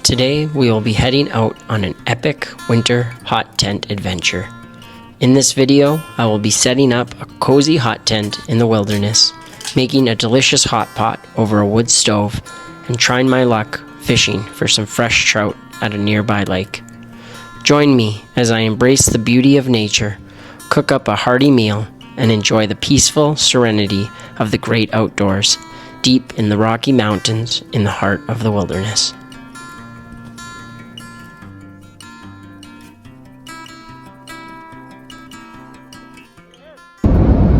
Today we will be heading out on an epic winter hot tent adventure. In this video, I will be setting up a cozy hot tent in the wilderness, making a delicious hot pot over a wood stove, and trying my luck fishing for some fresh trout at a nearby lake. Join me as I embrace the beauty of nature, cook up a hearty meal, and enjoy the peaceful serenity of the great outdoors, deep in the Rocky Mountains in the heart of the wilderness.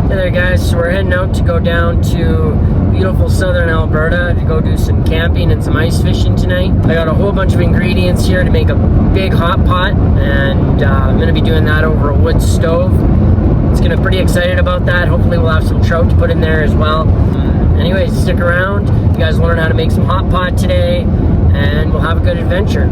Hey there guys, so we're heading out to go down to beautiful southern Alberta to go do some camping and some ice fishing tonight. I got a whole bunch of ingredients here to make a big hot pot, and I'm going to be doing that over a wood stove. It's going to be pretty excited about that. Hopefully we'll have some trout to put in there as well. Anyways, stick around. You guys learn how to make some hot pot today, and we'll have a good adventure.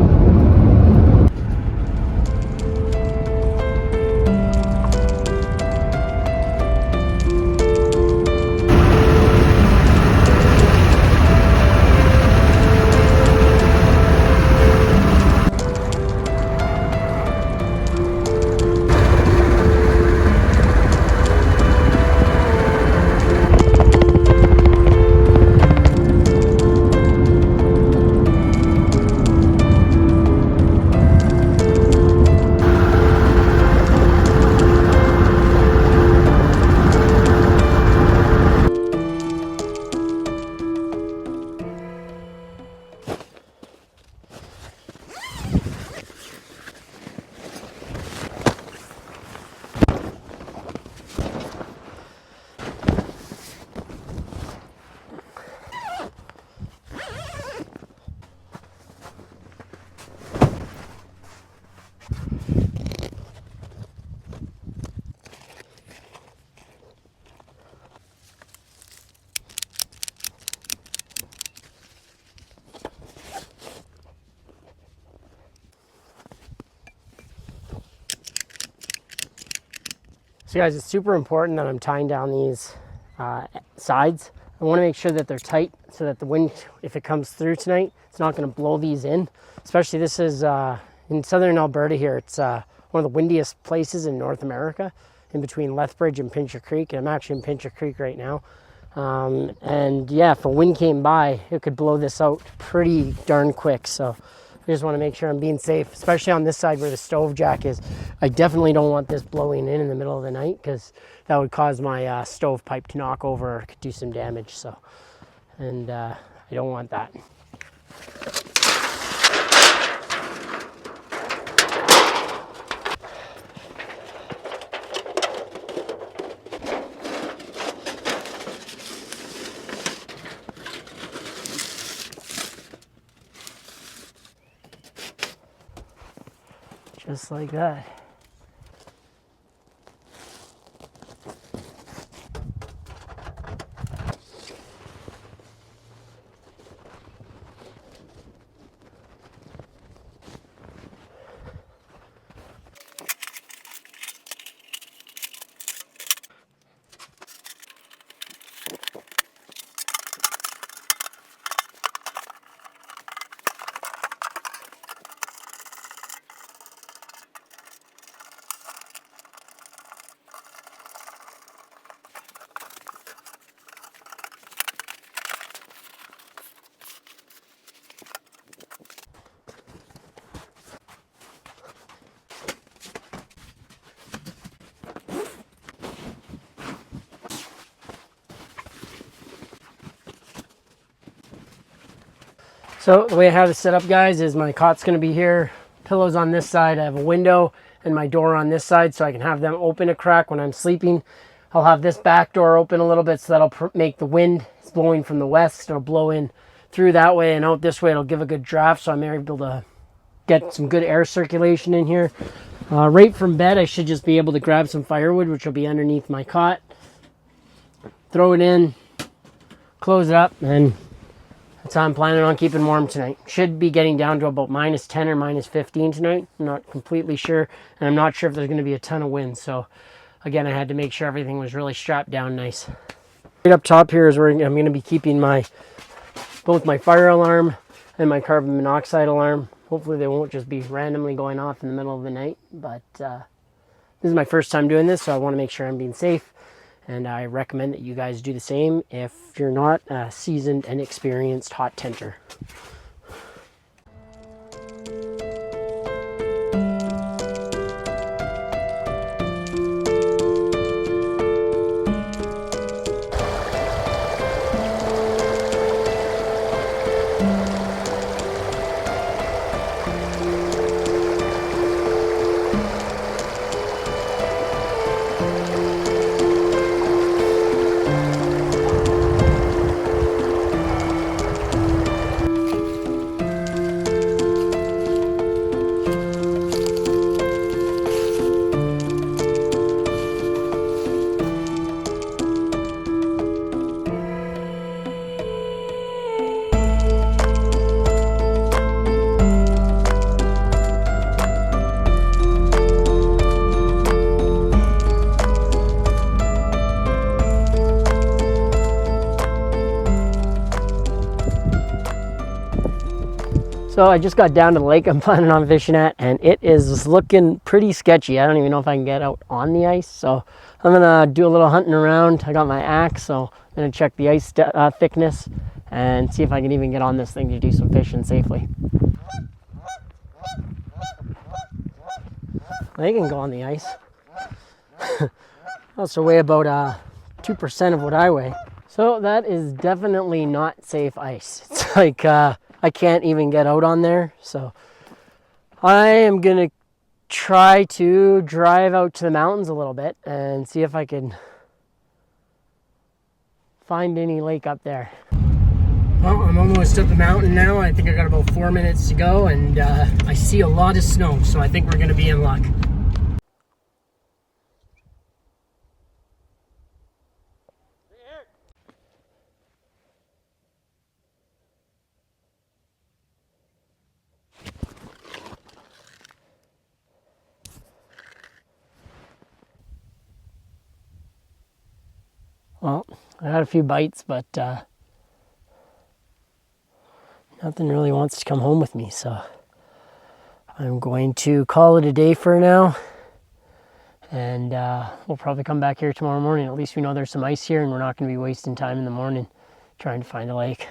So guys, it's super important that I'm tying down these sides. I want to make sure that they're tight so that the wind, if it comes through tonight, it's not going to blow these in. Especially this is in southern Alberta here. It's one of the windiest places in North America, in between Lethbridge and Pincher Creek. And I'm actually in Pincher Creek right now. And yeah, if a wind came by, it could blow this out pretty darn quick. So I just want to make sure I'm being safe, especially on this side where the stove jack is. I definitely don't want this blowing in the middle of the night, because that would cause my stove pipe to knock over or could do some damage. So, and I don't want that. Just like that. So the way I have it set up, guys, is my cot's going to be here, pillows on this side. I have a window and my door on this side, so I can have them open a crack when I'm sleeping. I'll have this back door open a little bit, so that'll make the wind, it's blowing from the west, it'll blow in through that way and out this way. It'll give a good draft, so I'm able to get some good air circulation in here. Right from bed, I should just be able to grab some firewood, which will be underneath my cot, throw it in, close it up, and that's how I'm planning on keeping warm tonight. Should be getting down to about -10 or -15 tonight. I'm not completely sure, and I'm not sure if there's going to be a ton of wind. So again, I had to make sure everything was really strapped down nice. Right up top here is where I'm going to be keeping both my fire alarm and my carbon monoxide alarm. Hopefully they won't just be randomly going off in the middle of the night, but this is my first time doing this, so I want to make sure I'm being safe, and I recommend that you guys do the same if you're not a seasoned and experienced hot tenter. So I just got down to the lake I'm planning on fishing at, and it is looking pretty sketchy. I don't even know if I can get out on the ice, so I'm gonna do a little hunting around. I got my axe, so I'm gonna check the ice thickness and see if I can even get on this thing to do some fishing safely. They can go on the ice. Also weigh about 2% of what I weigh. So that is definitely not safe ice. It's like I can't even get out on there, so I am gonna try to drive out to the mountains a little bit and see if I can find any lake up there. Well, I'm almost up the mountain now. I think I got about 4 minutes to go, and I see a lot of snow, so I think we're gonna be in luck. Well, I had a few bites, but nothing really wants to come home with me, so I'm going to call it a day for now, and we'll probably come back here tomorrow morning. At least we know there's some ice here, and we're not going to be wasting time in the morning trying to find a lake.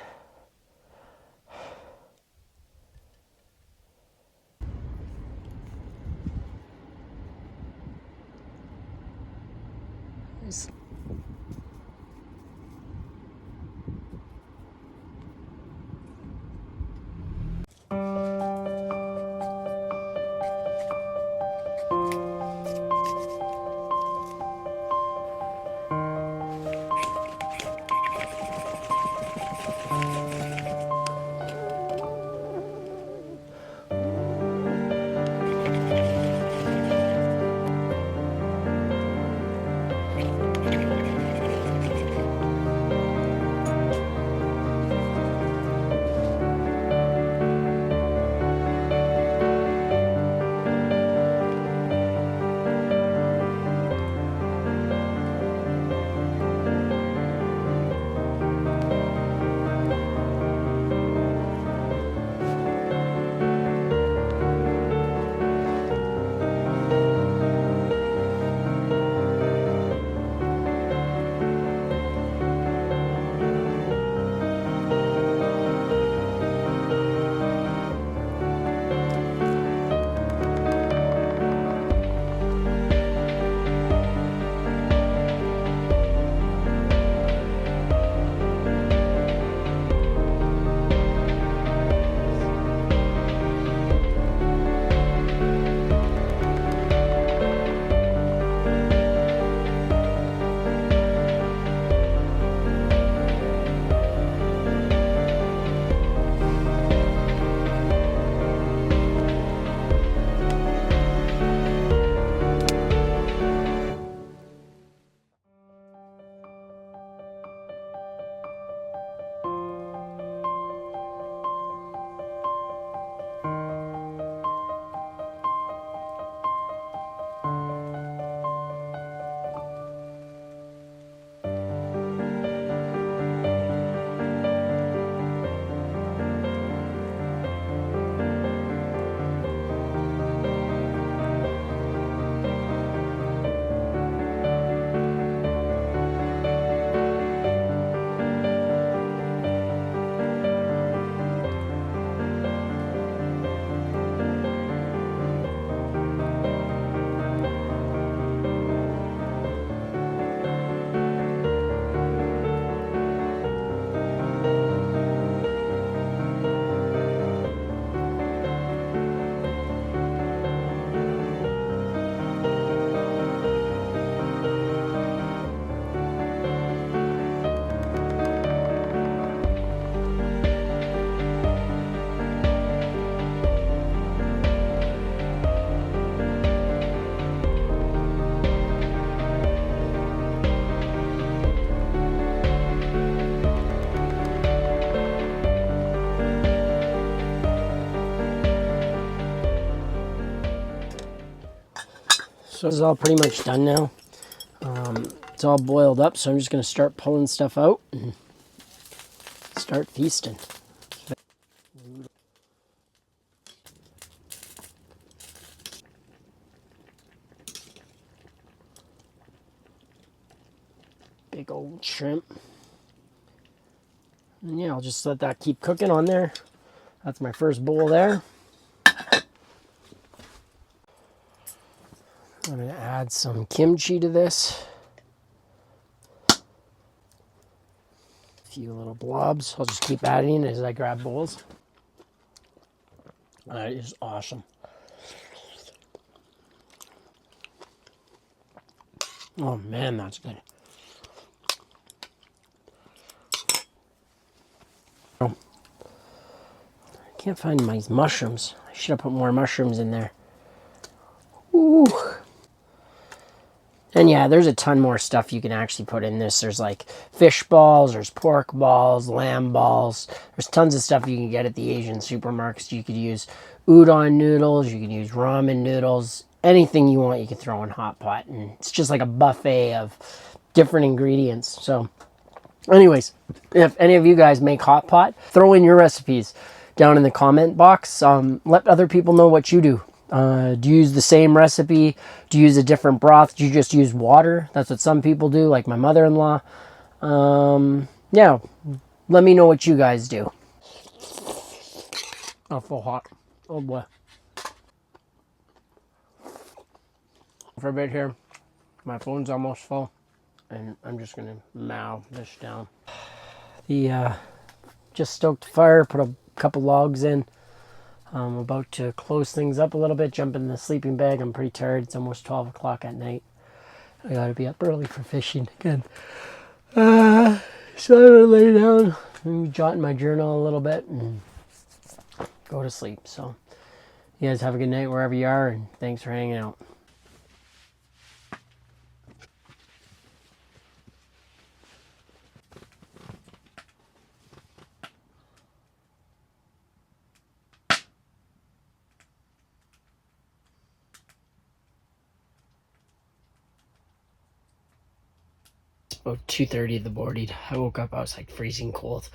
So this is all pretty much done now. It's all boiled up, so I'm just going to start pulling stuff out and start feasting. Big old shrimp. And yeah, I'll just let that keep cooking on there. That's my first bowl there. I'm going to add some kimchi to this. A few little blobs. I'll just keep adding as I grab bowls. That is awesome. Oh man, that's good. Oh, I can't find my mushrooms. I should have put more mushrooms in there. Ooh. And yeah, there's a ton more stuff you can actually put in this. There's like fish balls, there's pork balls, lamb balls. There's tons of stuff you can get at the Asian supermarkets. You could use udon noodles, you can use ramen noodles, anything you want you can throw in hot pot. And it's just like a buffet of different ingredients. So anyways, if any of you guys make hot pot, throw in your recipes down in the comment box. Let other people know what you do. Do you use the same recipe? Do you use a different broth? Do you just use water? That's what some people do, like my mother-in-law. Yeah, let me know what you guys do. Oh, full hot. Oh boy. For a bit here, my phone's almost full, and I'm just gonna mow this down. Just stoked the fire, put a couple logs in. I'm about to close things up a little bit, jump in the sleeping bag. I'm pretty tired. It's almost 12 o'clock at night. I gotta be up early for fishing again. So I'm gonna lay down and jot in my journal a little bit and go to sleep. So you guys have a good night wherever you are, and thanks for hanging out. About 2:30 in the morning. I woke up, I was like freezing cold.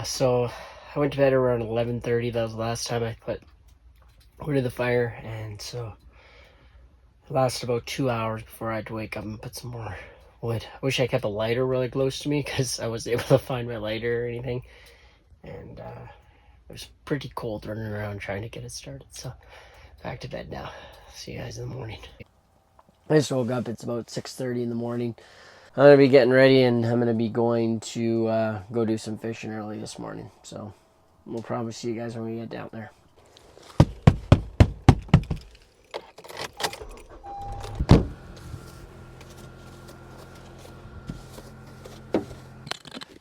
So I went to bed around 11:30. That was the last time I put wood in the fire, and so it lasted about 2 hours before I had to wake up and put some more wood. I wish I kept a lighter really close to me because I wasn't able to find my lighter or anything, and it was pretty cold running around trying to get it started. So back to bed now. See you guys in the morning. I just woke up. It's about 6:30 in the morning. I'm going to be getting ready, and I'm going to be going to go do some fishing early this morning. So we'll probably see you guys when we get down there.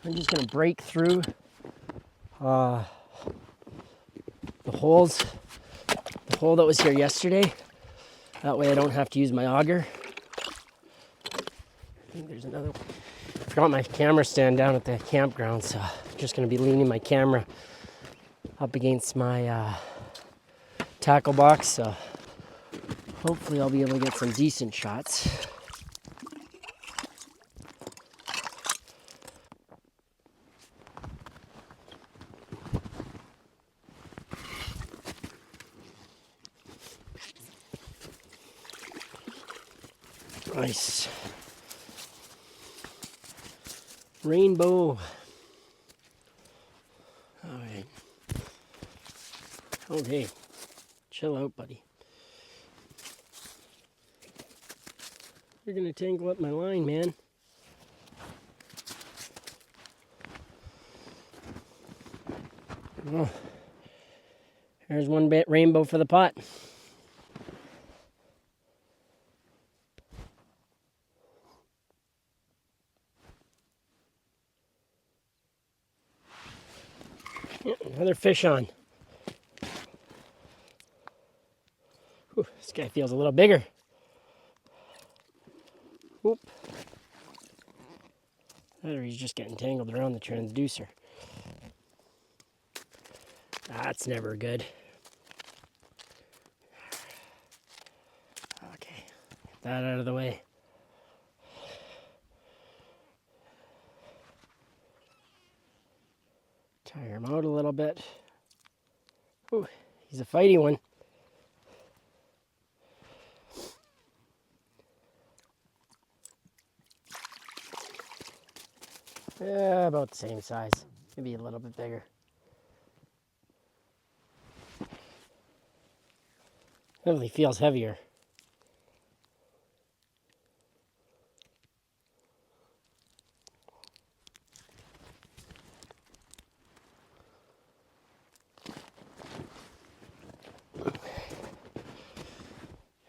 I'm just going to break through the holes, the hole that was here yesterday. That way I don't have to use my auger. I think there's another one. I forgot my camera stand down at the campground, so I'm just going to be leaning my camera up against my tackle box. So hopefully I'll be able to get some decent shots. Nice. Rainbow. Alright. Okay. Chill out, buddy. You're gonna tangle up my line, man. Oh. There's one bit rainbow for the pot. Yeah, another fish on. Whew, this guy feels a little bigger. Whoop. Or he's just getting tangled around the transducer. That's never good. Okay. that out of the way. Tire him out a little bit. Ooh, he's a fighty one. Yeah, about the same size. Maybe a little bit bigger. Definitely feels heavier.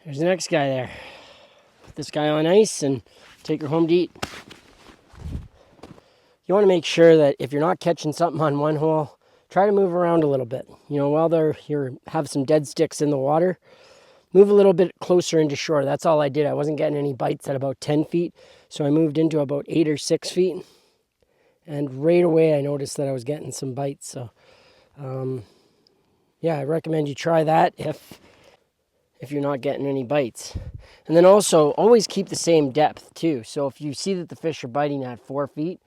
There's the next guy there. Put this guy on ice and take her home to eat. You want to make sure that if you're not catching something on one hole, try to move around a little bit. You know, while you have some dead sticks in the water, move a little bit closer into shore. That's all I did. I wasn't getting any bites at about 10 feet, so I moved into about 8 or 6 feet. And right away I noticed that I was getting some bites. So, yeah, I recommend you try that if you're not getting any bites. And then also, always keep the same depth too. So if you see that the fish are biting at 4 feet,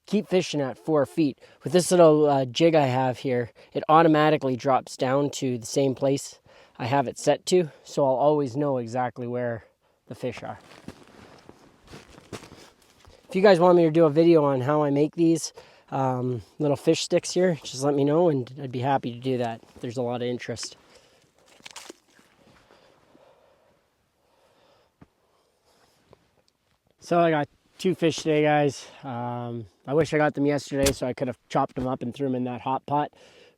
keep fishing at 4 feet. With this little jig I have here, it automatically drops down to the same place I have it set to. So I'll always know exactly where the fish are. If you guys want me to do a video on how I make these little fish sticks here, just let me know and I'd be happy to do that. There's a lot of interest. So I got 2 fish today, guys. I wish I got them yesterday so I could have chopped them up and threw them in that hot pot,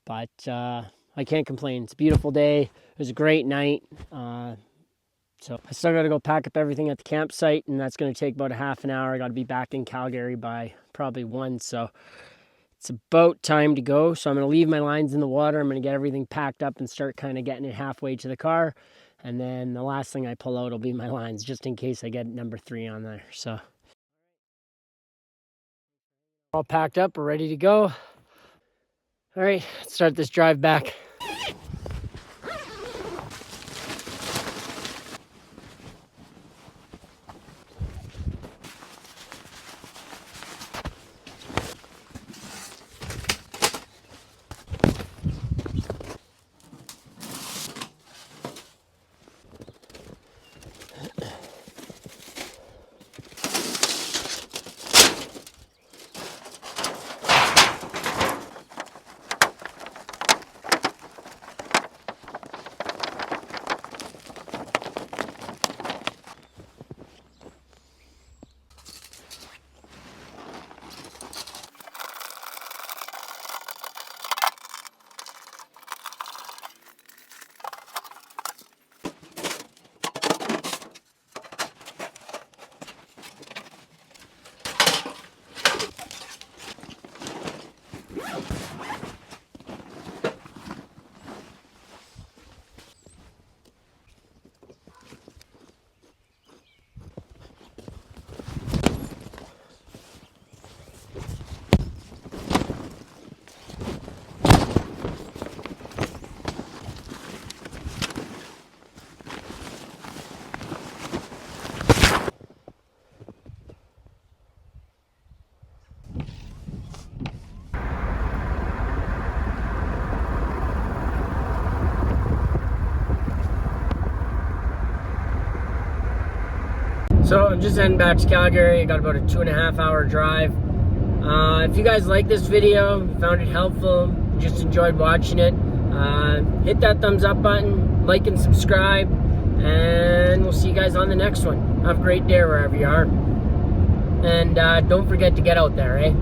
but I can't complain. It's a beautiful day. It was a great night. So I still got to go pack up everything at the campsite, and that's going to take about a half an hour. I got to be back in Calgary by probably 1, so it's about time to go. So I'm going to leave my lines in the water. I'm going to get everything packed up and start kind of getting it halfway to the car. And then the last thing I pull out will be my lines, just in case I get number 3 on there. So all packed up, we're ready to go. All right, let's start this drive back. So I'm just heading back to Calgary. I got about a 2.5 hour drive. If you guys like this video, found it helpful, just enjoyed watching it, hit that thumbs up button, like and subscribe, and we'll see you guys on the next one. Have a great day wherever you are. And don't forget to get out there, eh?